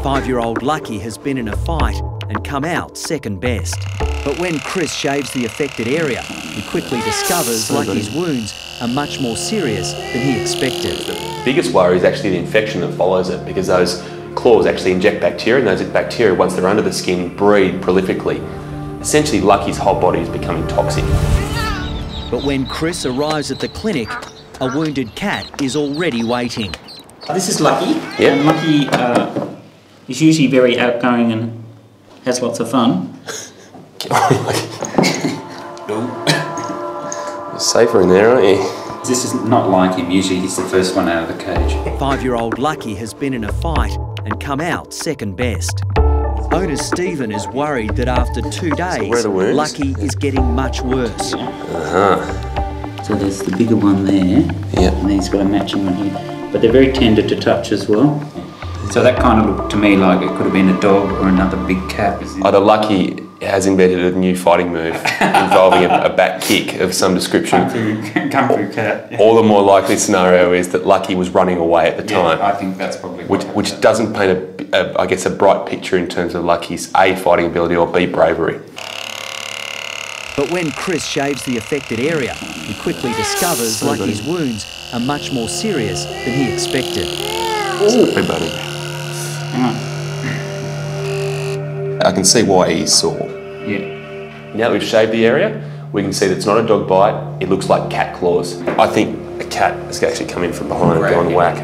5-year-old Lucky has been in a fight and come out second best. But when Chris shaves the affected area, he quickly discovers Lucky's wounds are much more serious than he expected. The biggest worry is actually the infection that follows it, because those claws actually inject bacteria, and those bacteria, once they're under the skin, breed prolifically. Essentially, Lucky's whole body is becoming toxic. But when Chris arrives at the clinic, a wounded cat is already waiting. This is Lucky. Yep. And Lucky is usually very outgoing and has lots of fun. You're safer in there, aren't you? This is not like him. Usually he's the first one out of the cage. 5-year-old Lucky has been in a fight and come out second best. Owner Stephen is worried that after 2 days, Lucky is getting much worse. So there's the bigger one there, and he's got a matching one here. But they're very tender to touch as well. So that kind of looked to me like it could have been a dog or another big cat. Either Lucky has invented a new fighting move involving a back kick of some description. Kung Fu cat. Or the more likely scenario is that Lucky was running away at the time. I think that's probably which doesn't paint I guess a bright picture in terms of Lucky's A, fighting ability, or B, bravery. But when Chris shaves the affected area, he quickly discovers Lucky's wounds are much more serious than he expected. Hey, buddy. I can see why he's sore. Yeah. Now that we've shaved the area, we can see that it's not a dog bite, it looks like cat claws. I think a cat has actually come in from behind and gone whack.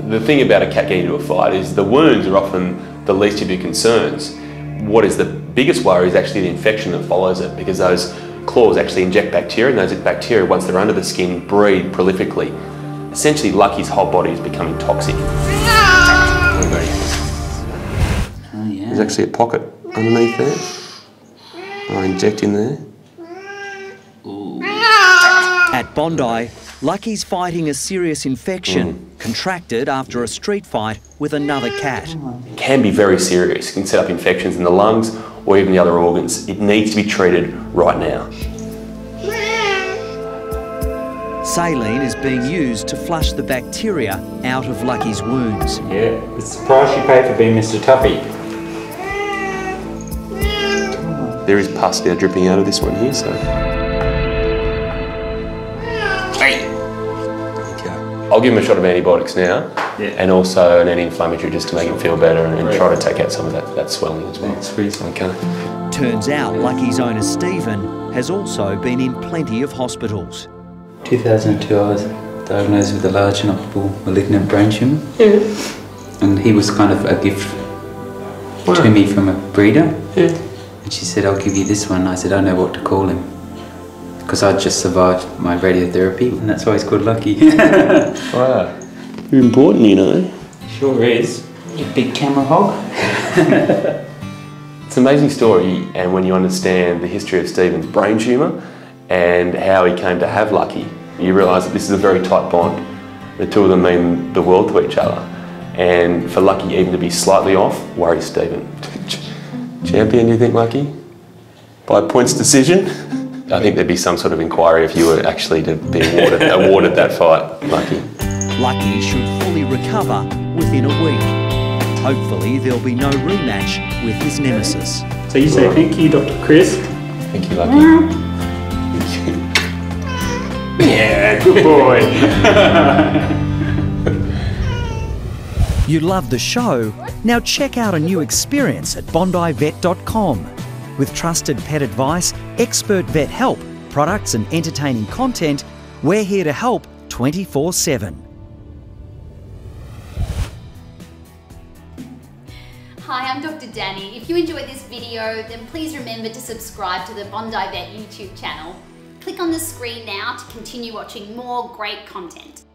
The thing about a cat getting into a fight is the wounds are often the least of your concerns. What is the biggest worry is actually the infection that follows it, because those claws actually inject bacteria, and those bacteria, once they're under the skin, breed prolifically. Essentially, Lucky's whole body is becoming toxic. There's actually a pocket underneath there. I inject in there. At Bondi, Lucky's fighting a serious infection contracted after a street fight with another cat. It can be very serious. It can set up infections in the lungs or even the other organs. It needs to be treated right now. Saline is being used to flush the bacteria out of Lucky's wounds. Yeah, it's the price you pay for being Mr. Tuffy. There is pus now dripping out of this one here, so... I'll give him a shot of antibiotics now, and also an anti-inflammatory just to make him feel better and try to take out some of that swelling as well. Okay. Turns out Lucky's owner Stephen has also been in plenty of hospitals. 2002 I was diagnosed with a large inoperable malignant brain tumour. And he was kind of a gift to me from a breeder. And she said, I'll give you this one. I said, I don't know what to call him, because I just survived my radiotherapy, and that's why he's called Lucky. Wow. You're important, you know. Sure is. You big camera hog. It's an amazing story, and when you understand the history of Stephen's brain tumour and how he came to have Lucky, you realise that this is a very tight bond. The two of them mean the world to each other. And for Lucky even to be slightly off worries Stephen. Champion, do you think, Lucky? By points decision? I think there'd be some sort of inquiry if you were actually to be awarded that fight, Lucky. Lucky should fully recover within a week. Hopefully there'll be no rematch with his nemesis. So you say thank you, Dr. Chris. Thank you, Lucky. Yeah, good boy. You love the show? Now check out a new experience at bondivet.com. With trusted pet advice, expert vet help, products and entertaining content, we're here to help 24/7. Hi, I'm Dr. Danny. If you enjoyed this video, then please remember to subscribe to the Bondi Vet YouTube channel. Click on the screen now to continue watching more great content.